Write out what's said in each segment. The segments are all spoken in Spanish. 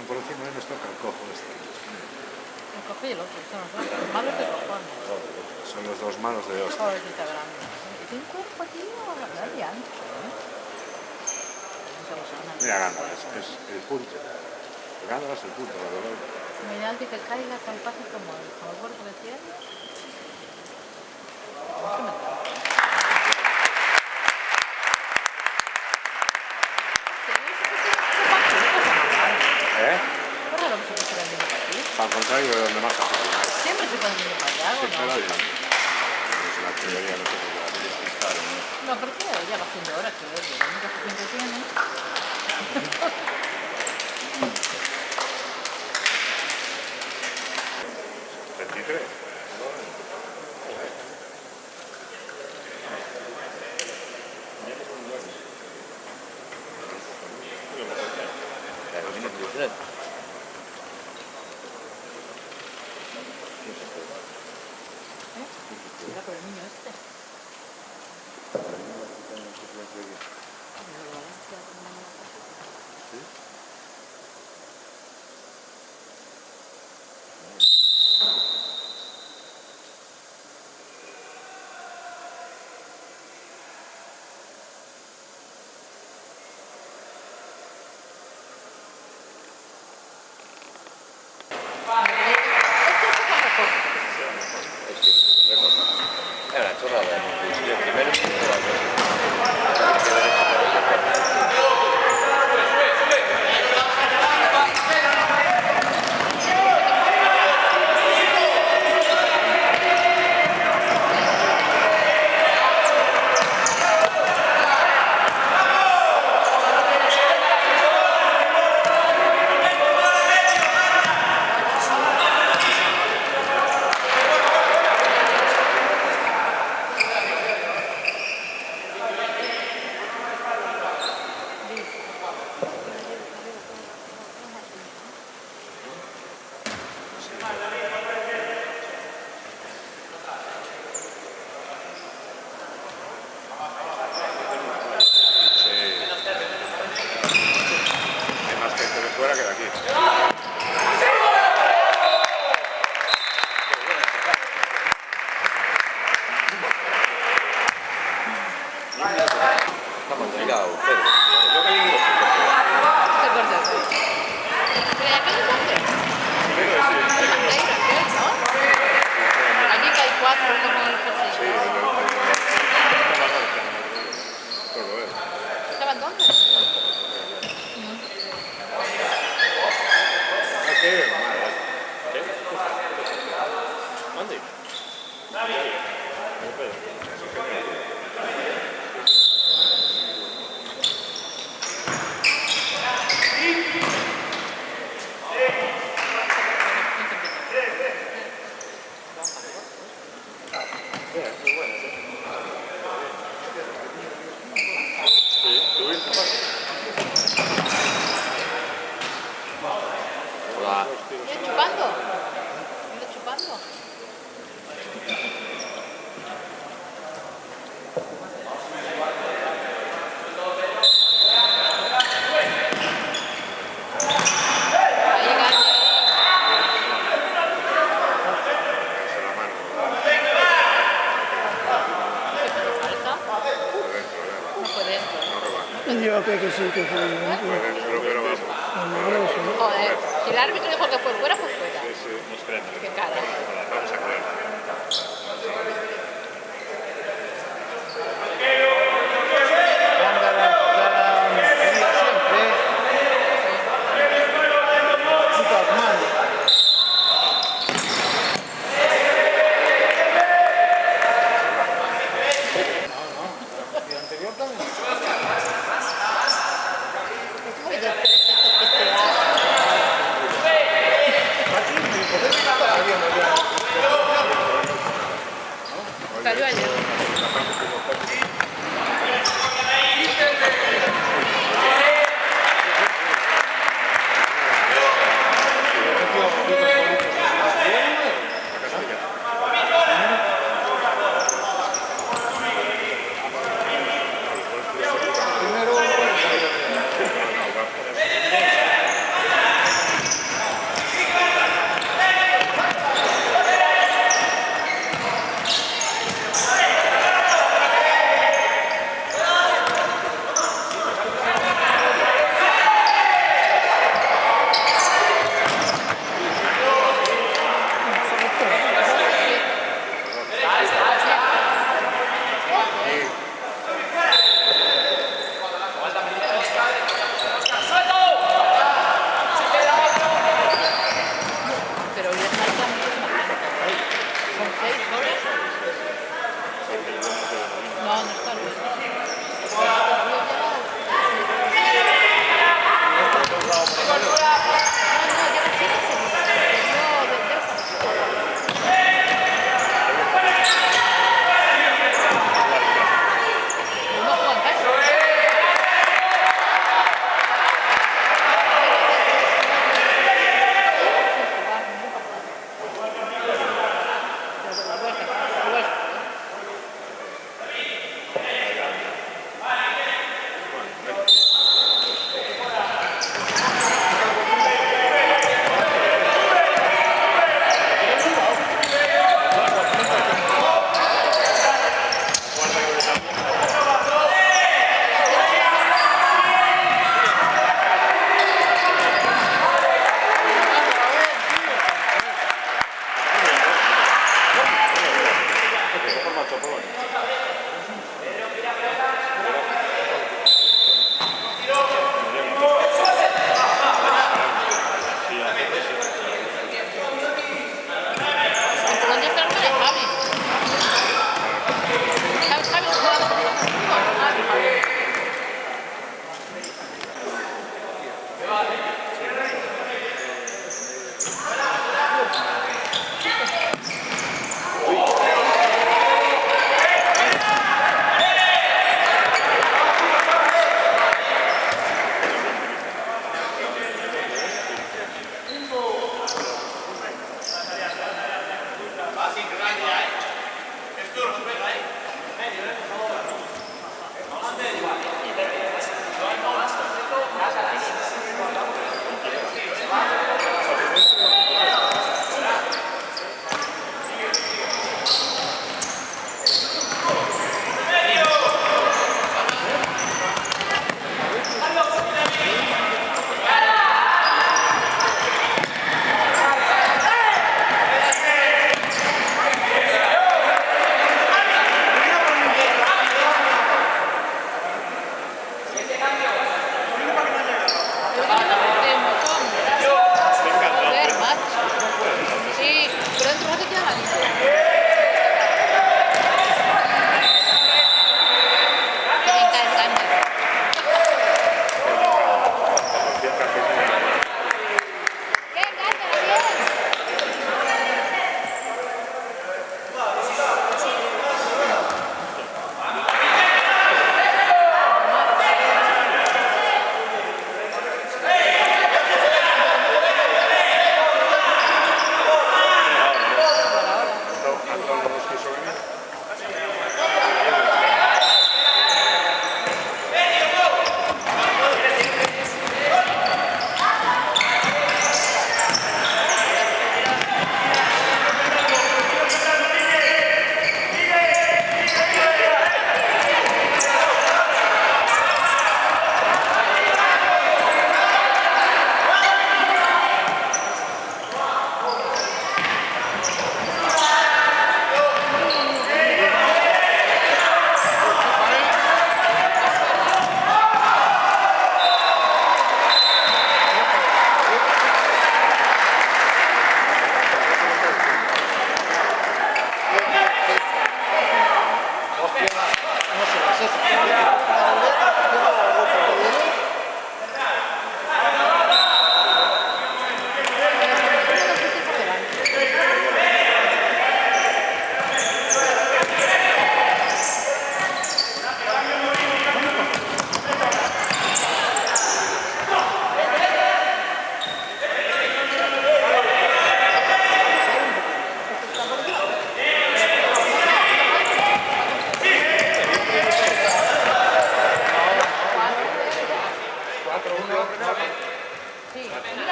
pasan por encima y nos toca el cojo este. El cojo y el otro, son los dos. Los malos de cojones. Son los dos malos de hostia. Pobrecita grande. Y tiene un cuerpo, tío, la de ancho, Mira, Gándara, es el punto. Gándara es el punto, la verdad. Muy alto y que caiga tan fácil como el cuerpo que tiene. Es que me encanta. Qué raro que se pusiera el niño para aquí. Al contrario de donde más aficionado. Siempre se pone el niño para allá, ¿o Sí, no? pero ya. Es una teoría, no sé por qué la tienes que estar, ¿no? No, pero que ya va haciendo horas que es, la única afición que tiene. 23. Era por el niño este. È una giornata difficile, primero Hay más gente de fuera que de aquí. Estamos ligados, Pedro. Yo que digo, ¿Qué corte es? ¿Pero ya qué corte? ¿No? Allí que hay 4 como el José. Todo es. ¿Estaban dónde? Aquí, normal, ¿dónde? Muy bueno, ¿sí? Sí, ¿tuviste? Hola. ¿Estás chupando? ¿Estás chupando? Ahí, Gandhi. se la mano. ¿Qué te falta? Por dentro, No fue dentro. no roba. Yo creo que sí, que fue Por dentro, pero vamos. Joder, si el árbitro dijo que fue fuera, pues fuera. Sí, sí. Qué cara. Vamos a creer. Gándara, siempre Superman. El anterior también. Uy, de este Aquí, todavía no, ya.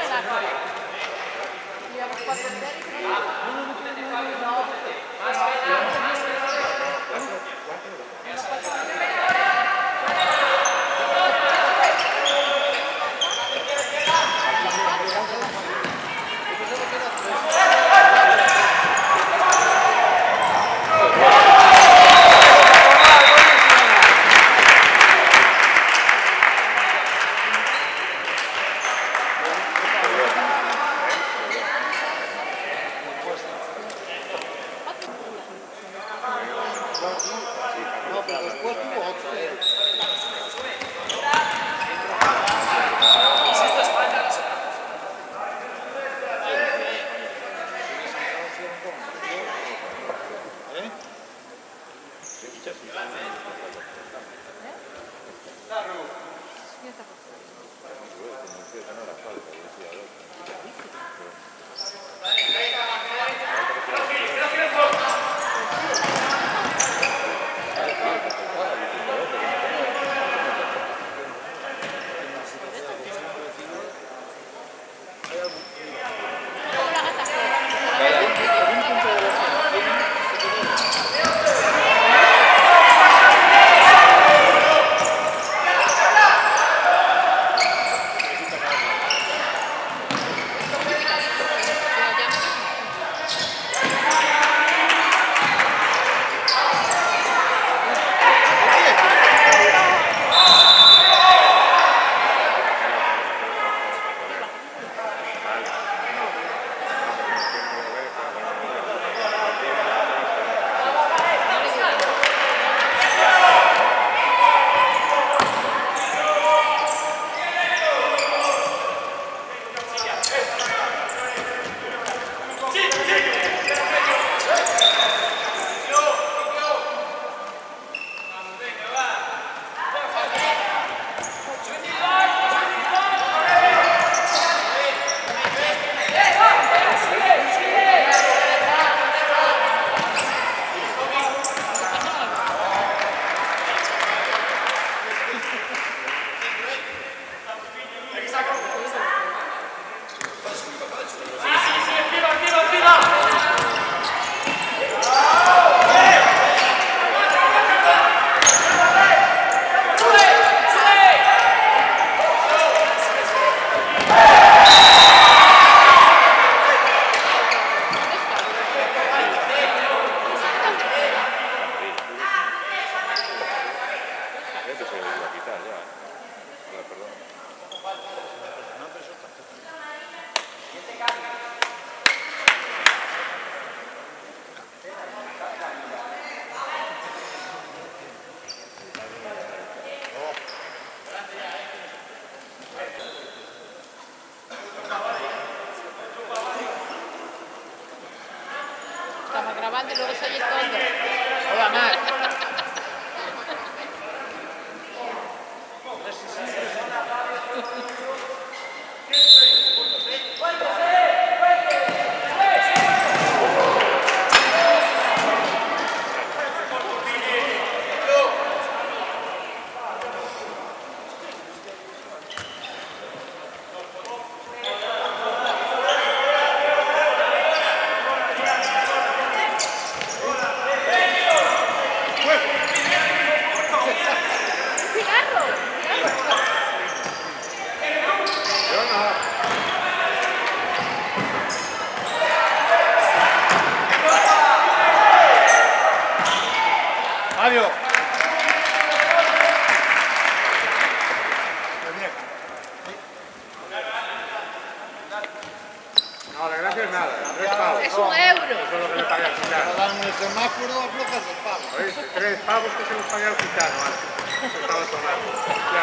en la cola. Llevamos 4 series. No, pero después tuvo otro. ¿Eh? Estamos grabando y luego se oye todo. Hola, Mar. Mario. No, la gracia es nada, 3 pavos. Es un euro. Eso es lo que le pagué al gitano. Dan el semáforo, aflojas el pavo. ¿Oíste? 3 pavos que se los pagué al gitano antes. Se estaba sonando. Ya,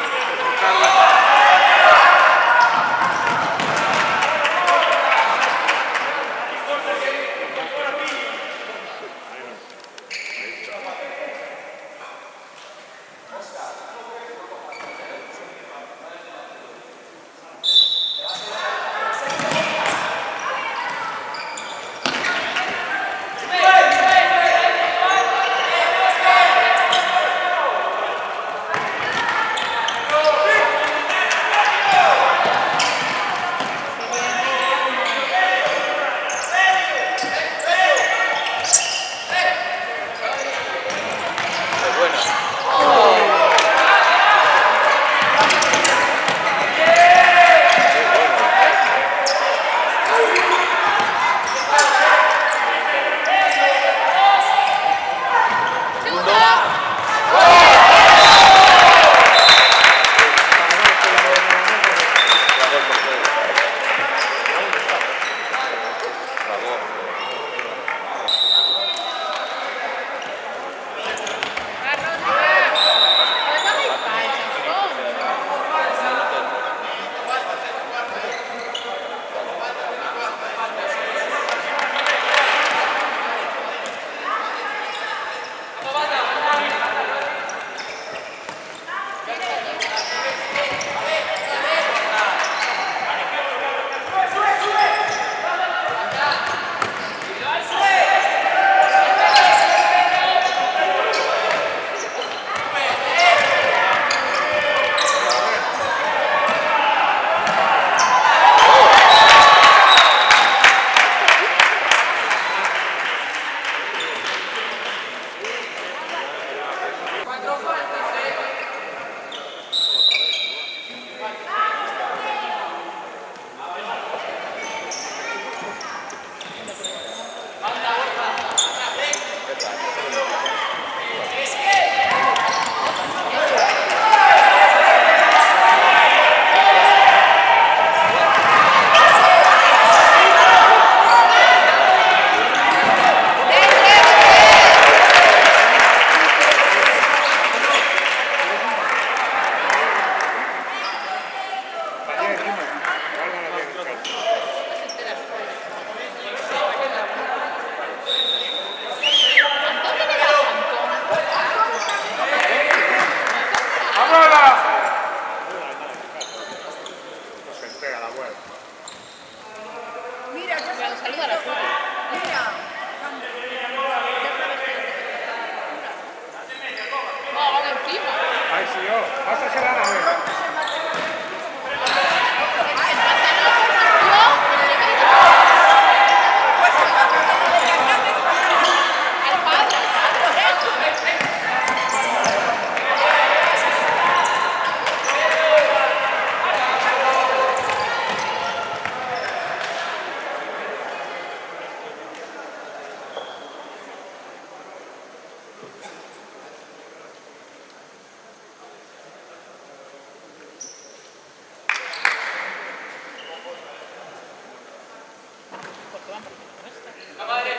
Mira, nos saluda la Juli. No, ahora encima. Ay, sí, yo. Pásasela a la vez. Al padre.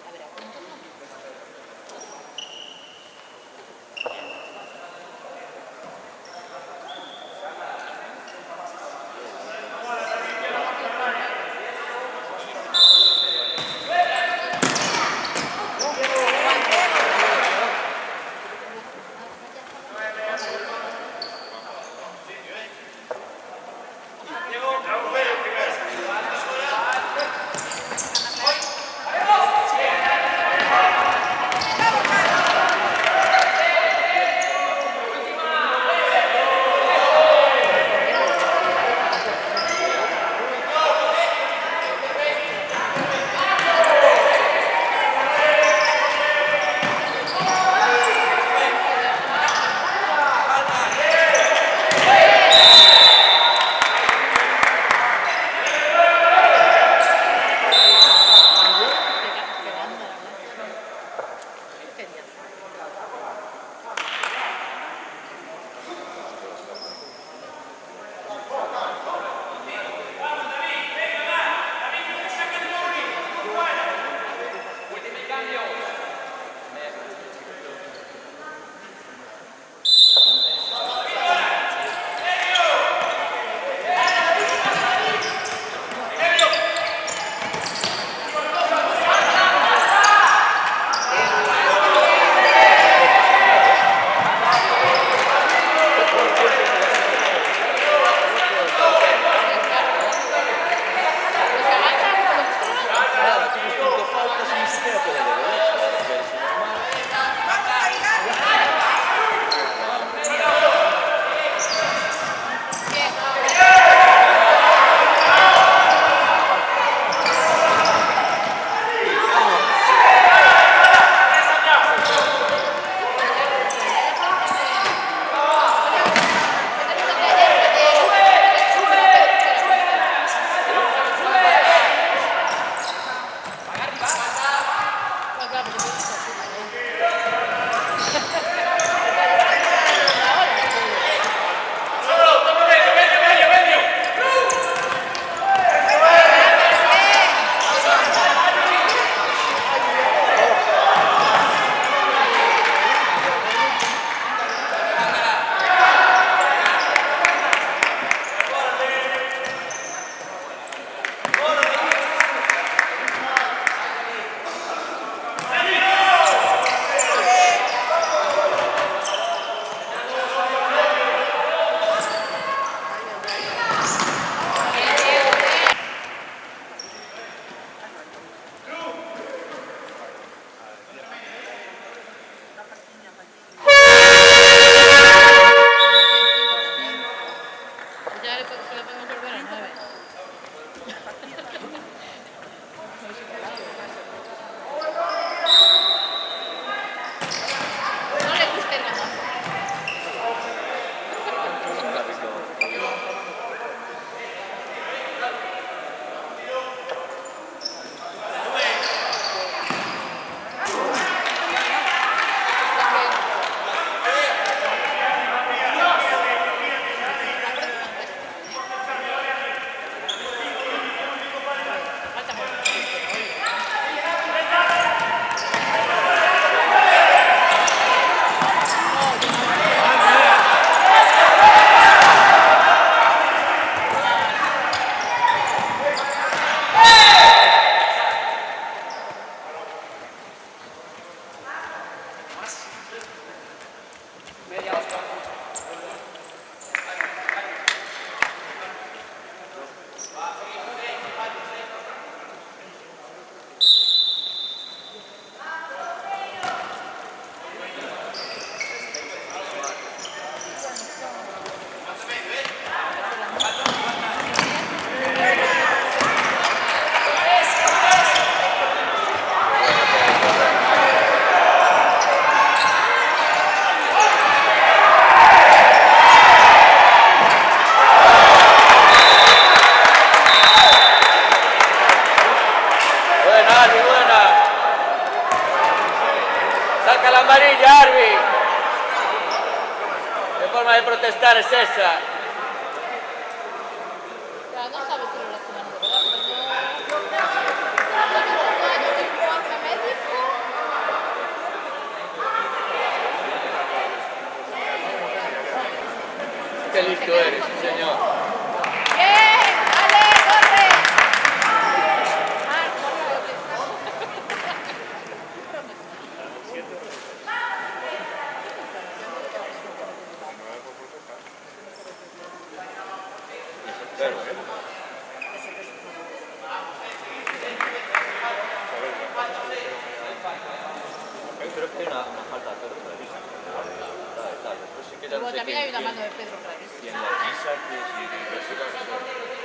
A ver, apunto. forma de protestar es esa. Ya no sabes si lo lastiman de verdad, pero no... tú eres, sí, señor. ¡Bien! ¡Vale, corre! Pero, yo creo que hay una falta de Pedro prevista. Después sí que ya no Luego sé también hay una quién mano de Pedro Clavis. la quisa, que si reciba o no.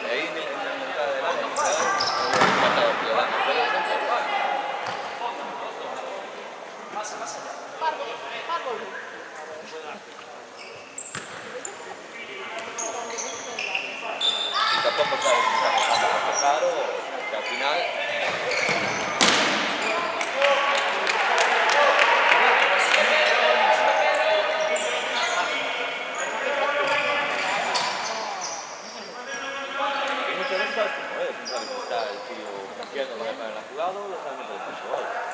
Y ahí en la mitad de la matado ciudadanos. Y tampoco sabes si está pasando a tocar o que al final y muchas veces sabes cómo es, no sabes si está el tío confiando que para la jugada o realmente el piso.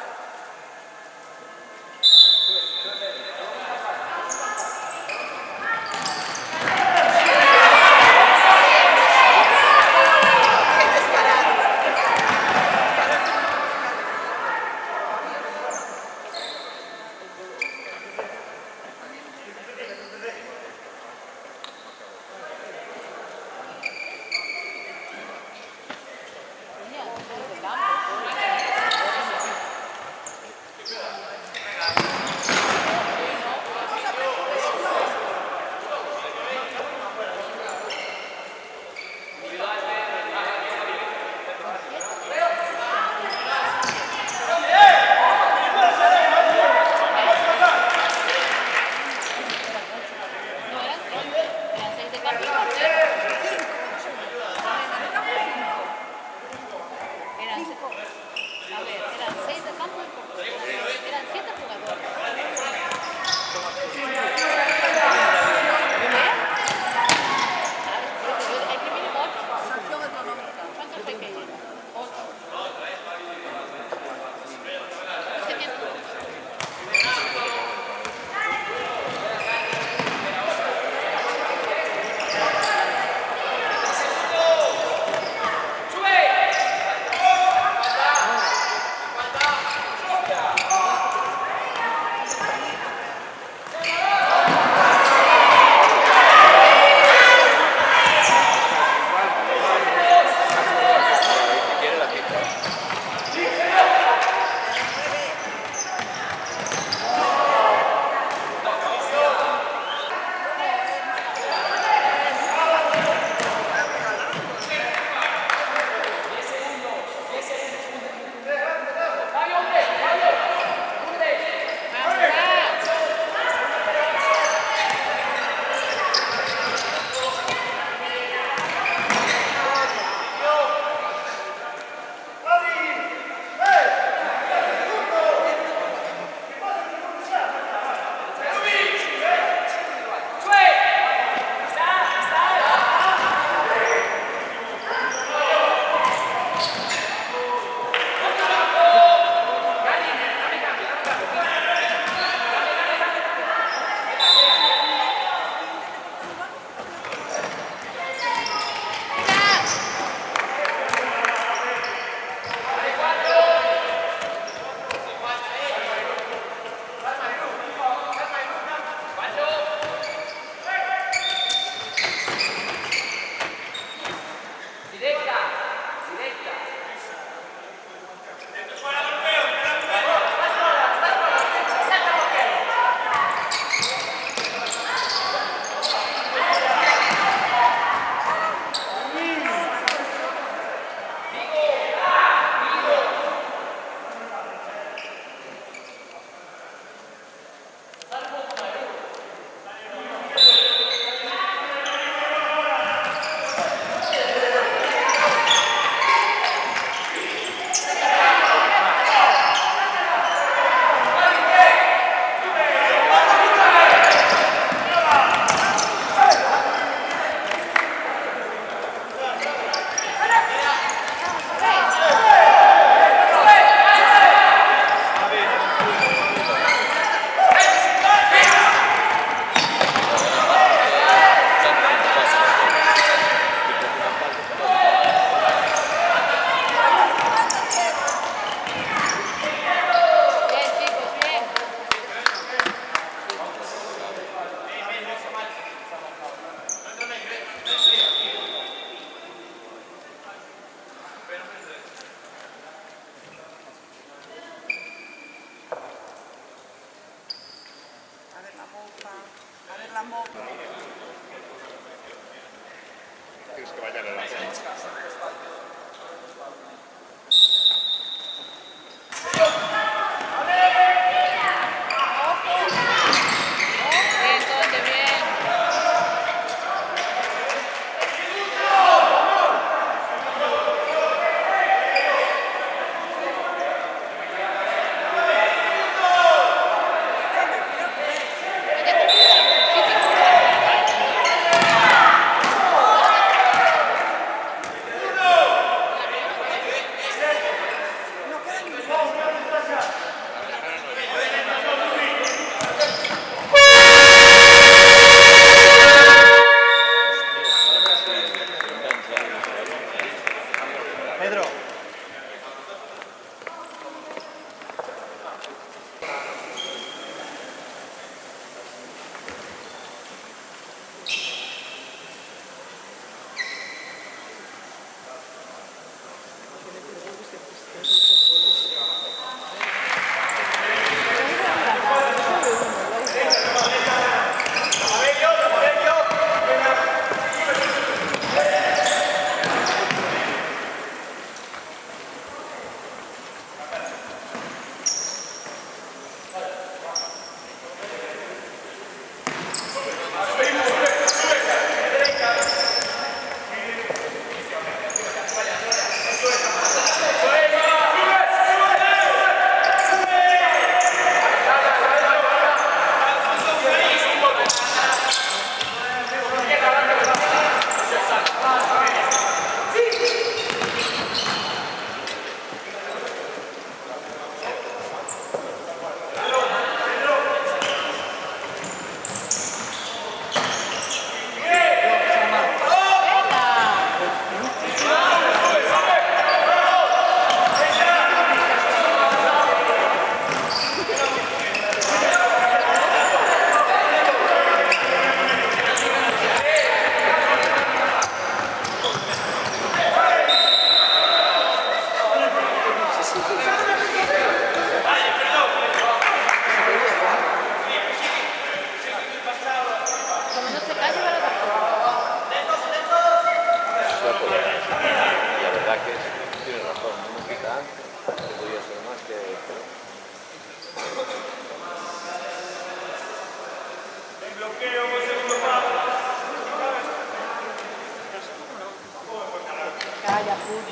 Burgos.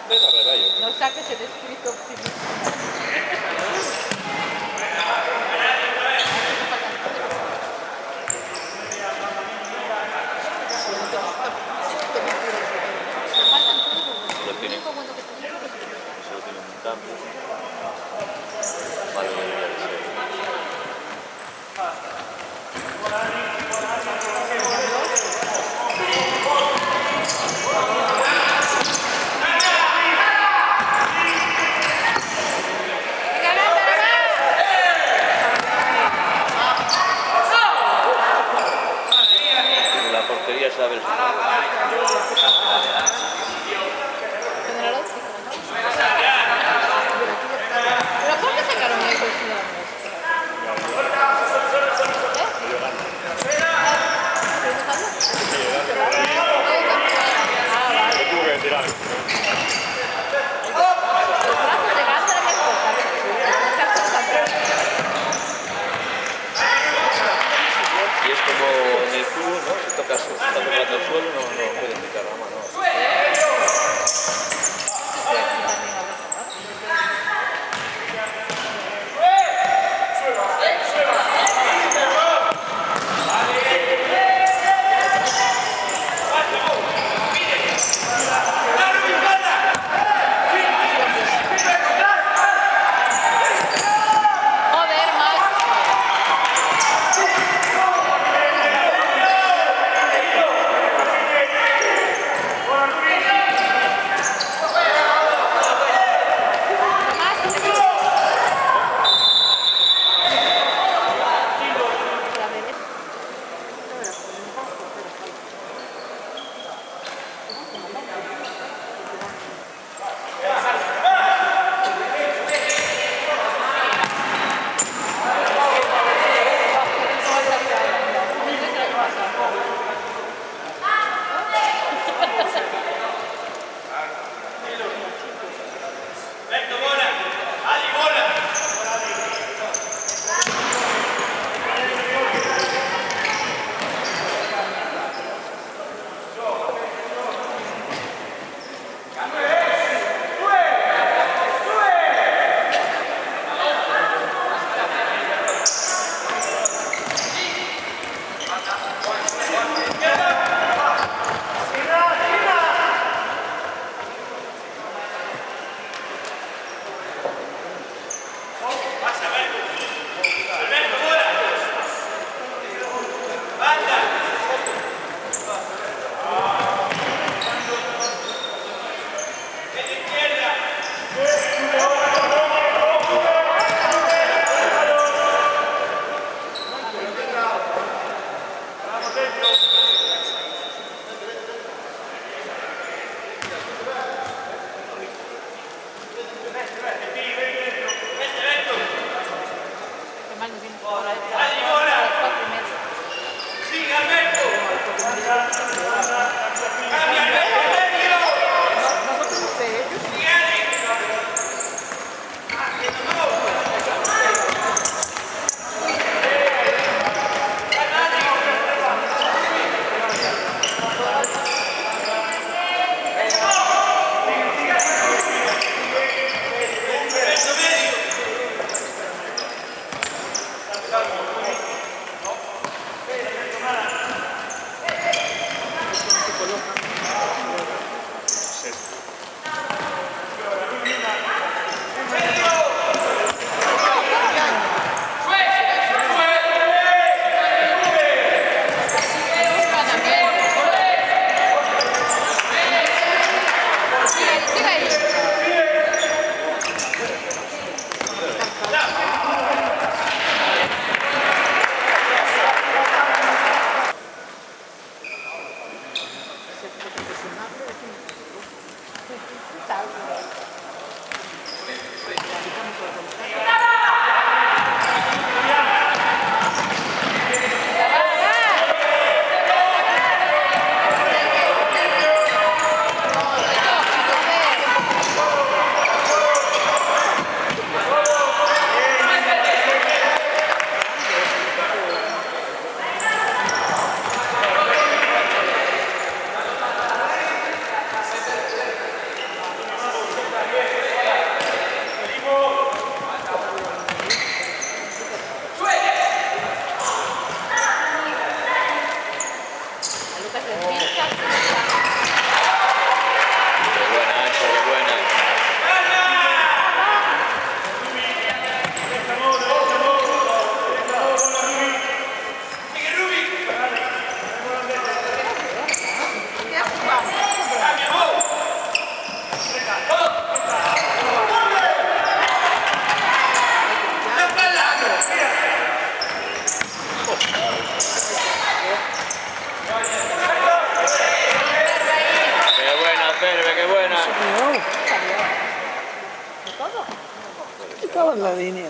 De carrera yo creo. No saques el espíritu optimista. Faltan todos. Lo tienen. Lo único bueno que tenemos Solo tienen un campo. Vale, debería de ser. La portería sabe el General Óptico, ¿no? Pero ¿por qué sacaron ellos la música? Tuvo que decir algo. Y es como en el fútbol, ¿no? Si tocas, está tocando el suelo, no puedes meter la mano. Joder, macho. Con la línea.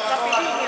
Dame la línea.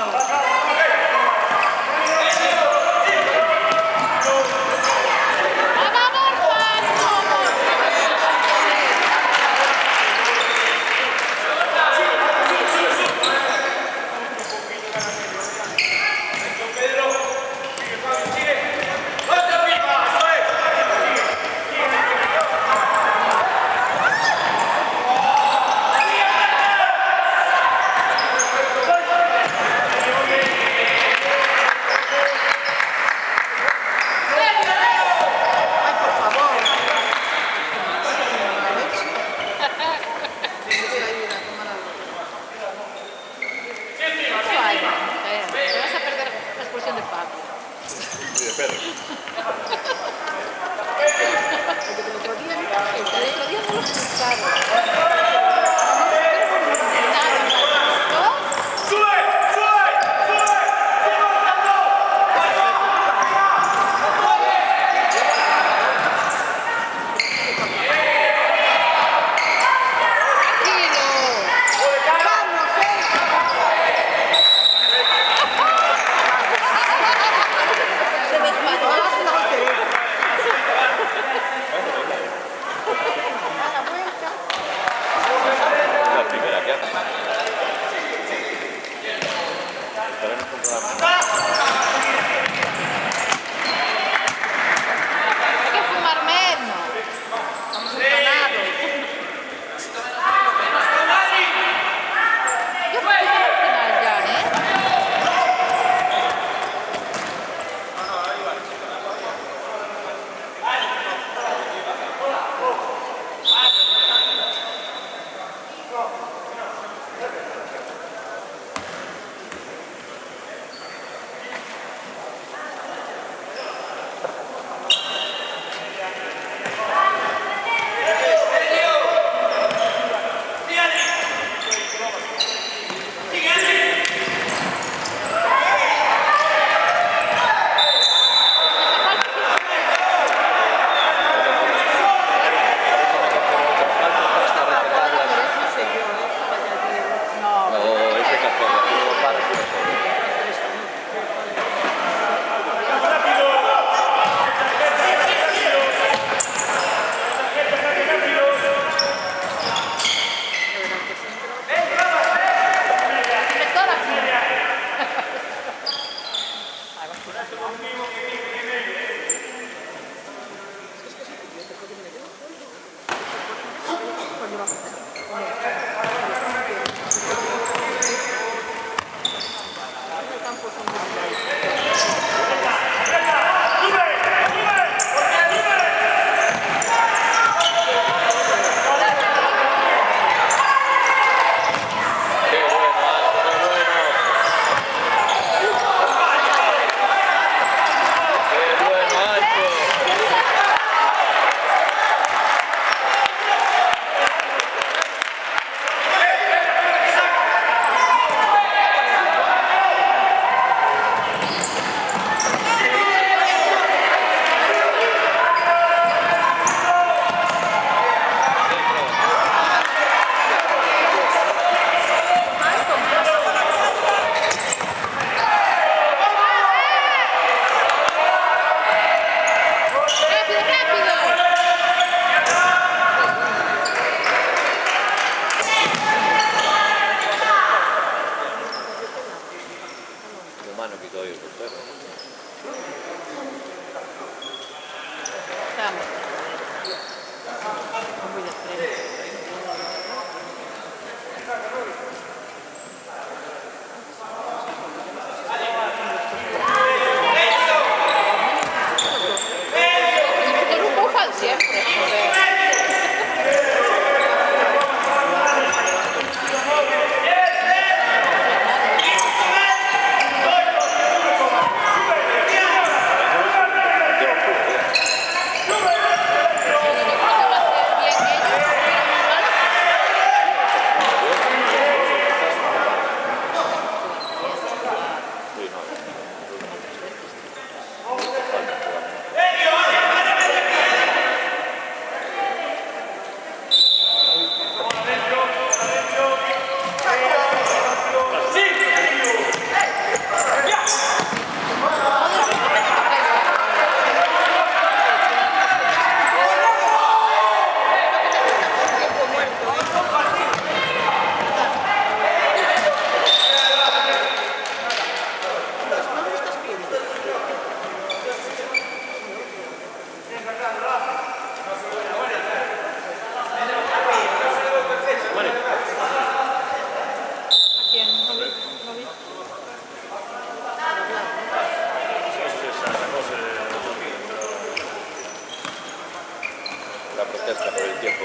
la protesta por el tiempo.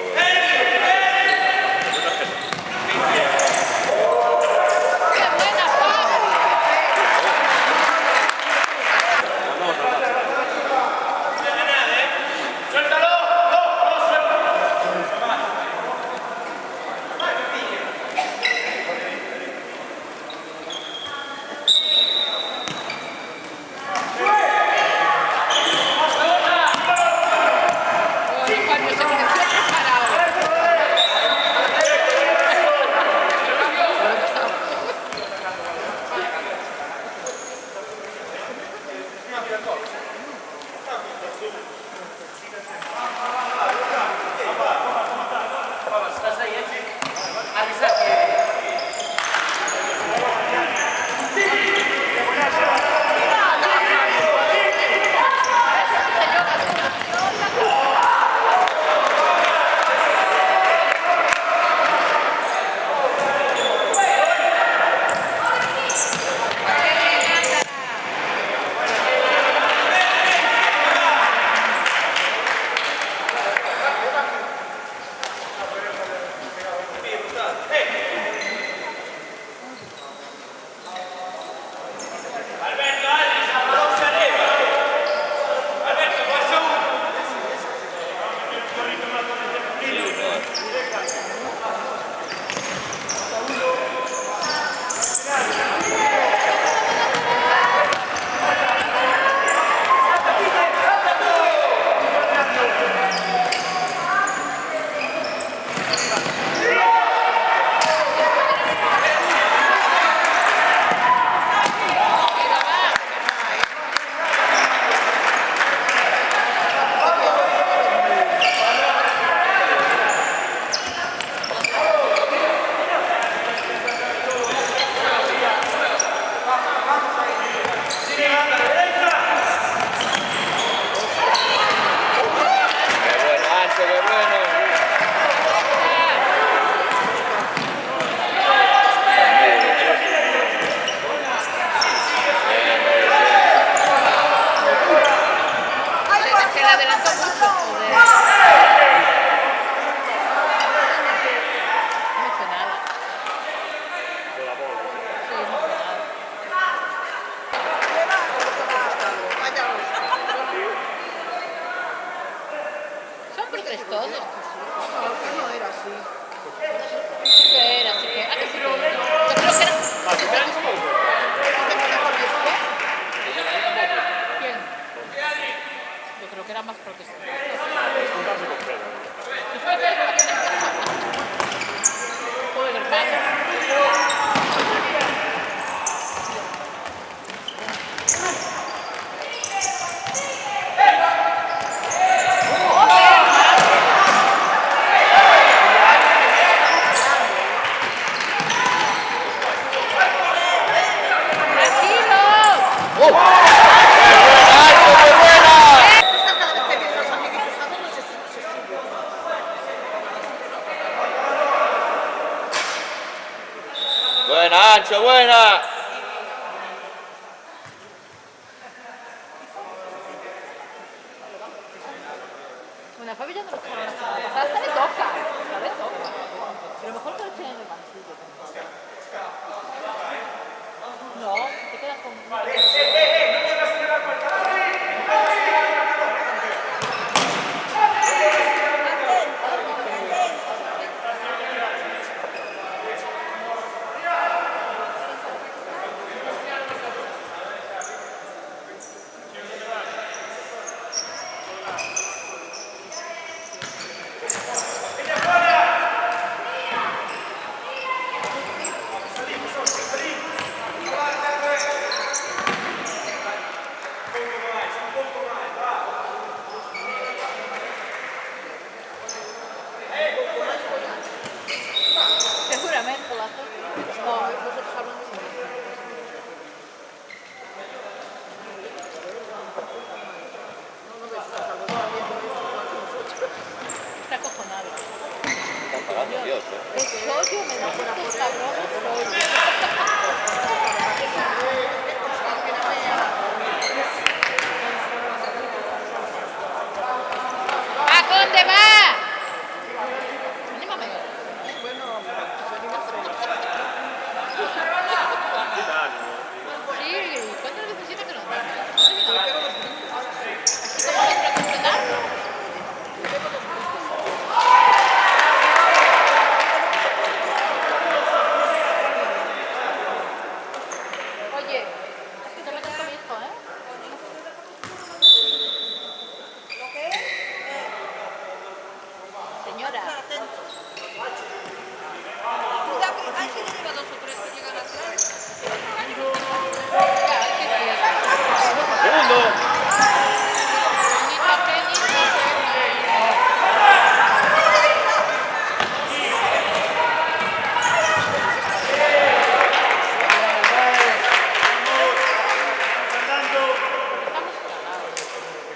¡Qué buena, Pablo! Bueno, Fabio, se me quedó preparado. Se le adelantó mucho, joder. No fue nada. Sí, no fue nada. Son protestosos. No era así. Sí que era, sí que era. Ah, que sí que era. Yo creo que era. ¿Quién? Yo creo que era más protestante. Joder, hermano. Buena, Ancho, buena. Bueno, Fabio ya no lo echaron la semana pasada. Hasta le toca. Hasta le toca. Pero mejor que lo echen en el banquillo. No, te quedas con... Seguramente las dos. No, vosotros hablan de eso. Está acojonado. Están pagando Dios, El sodio me da estos cabrones sodio. ¿A dónde va? que lleva 2 o 3 que llegan atrás. Segundo.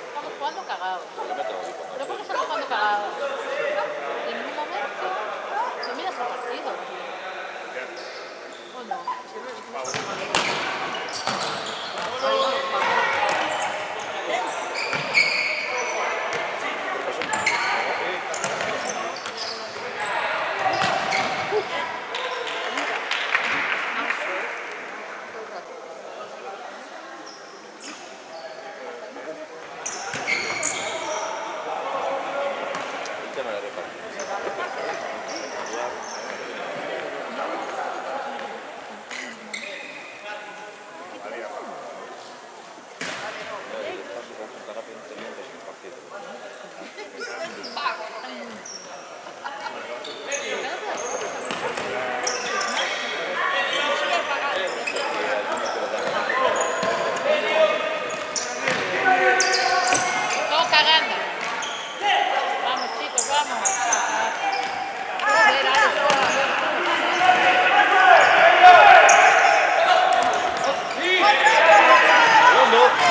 Estamos jugando cagados. Yo me tengo que ir con ¿Pero por qué estamos jugando cagados? En un momento se mira ese partido. ¿O no? el tema de la repartición. Todo cagando. Vamos, chicos, vamos. Joder, Alex, Segundo.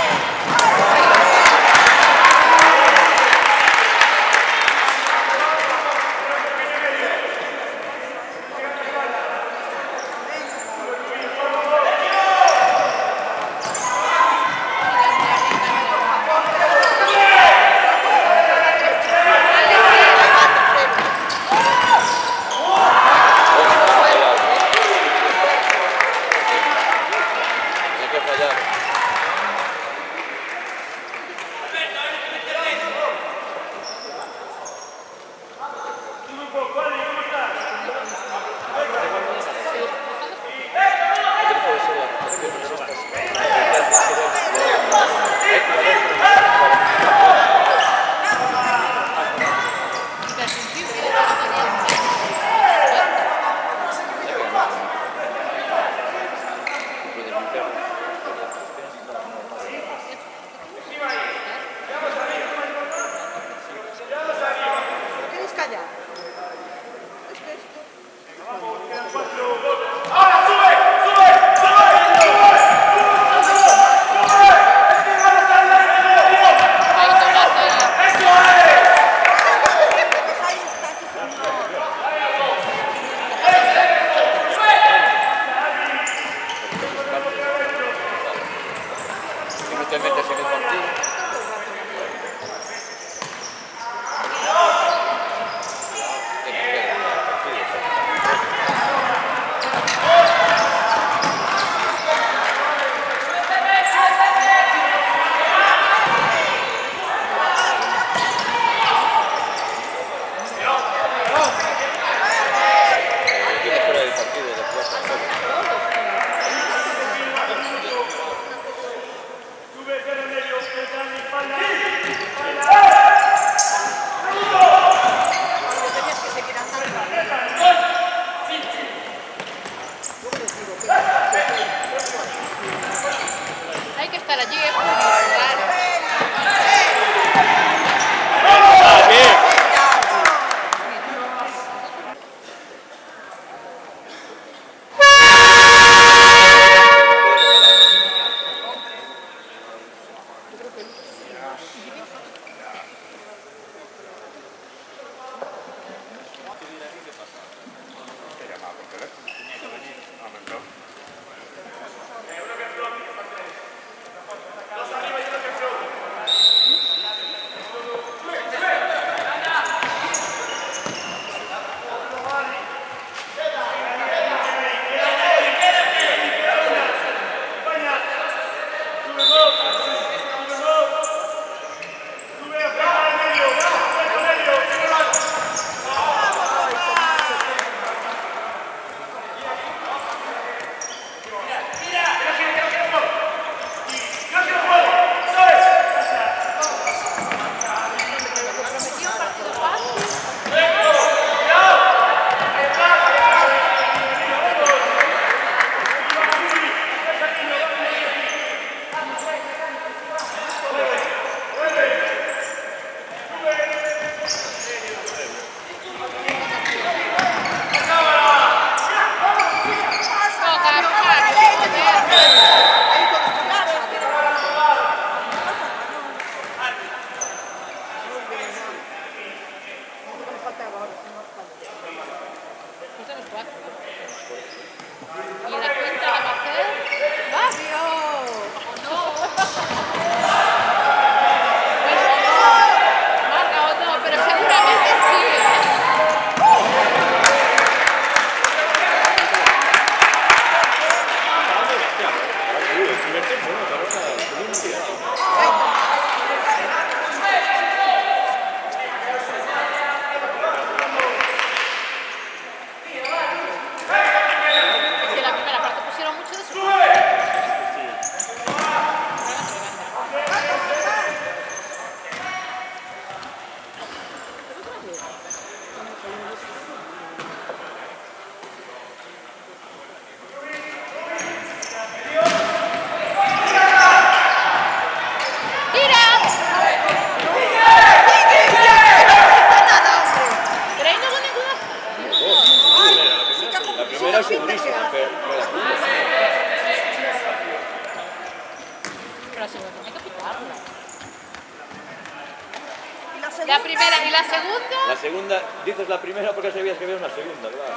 segunda. La segunda, dices la primera porque sabías que había una segunda, claro.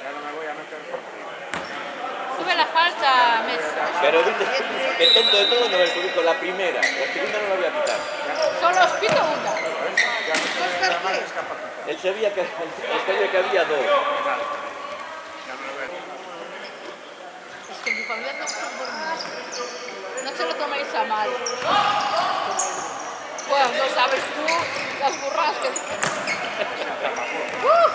Ya no me voy a meter contigo. Sube la falta, Messi. Pero dices que tonto de todo no me dijo la primera, la segunda no la voy a quitar. Solo os pito una. Ya me estoy la más discapacitada. Él sabía que había dos. Ya me lo voy a quitar. Es que mi familia no es fútbol mucho. No se lo toméis a mal. Bueno, no sabes tú las burradas que dices. ¡Uf!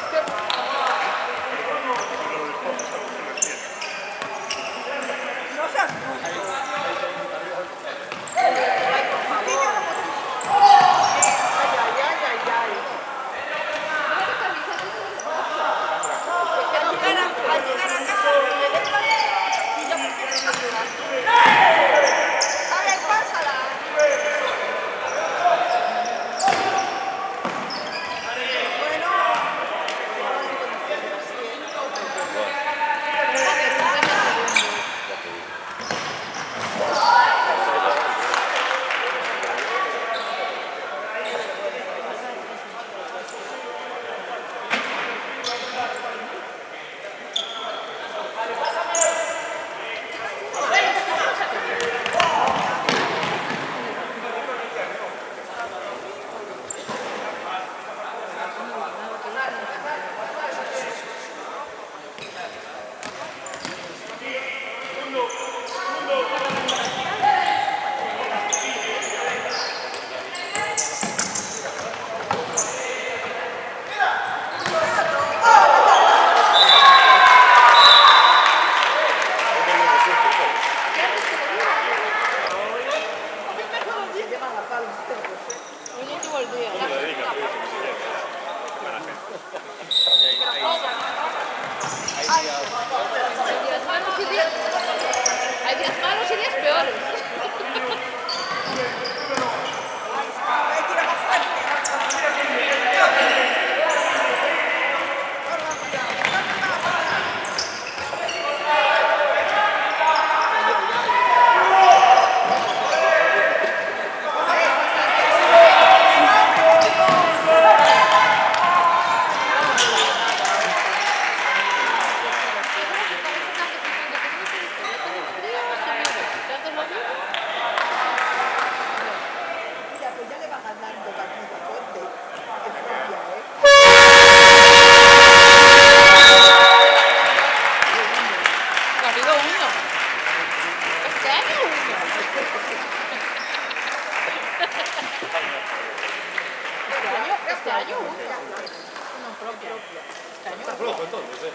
Un último el día. Hay días malos y días peores. Partido 1. Este año 1. Este año 1. No propio. Este año 1.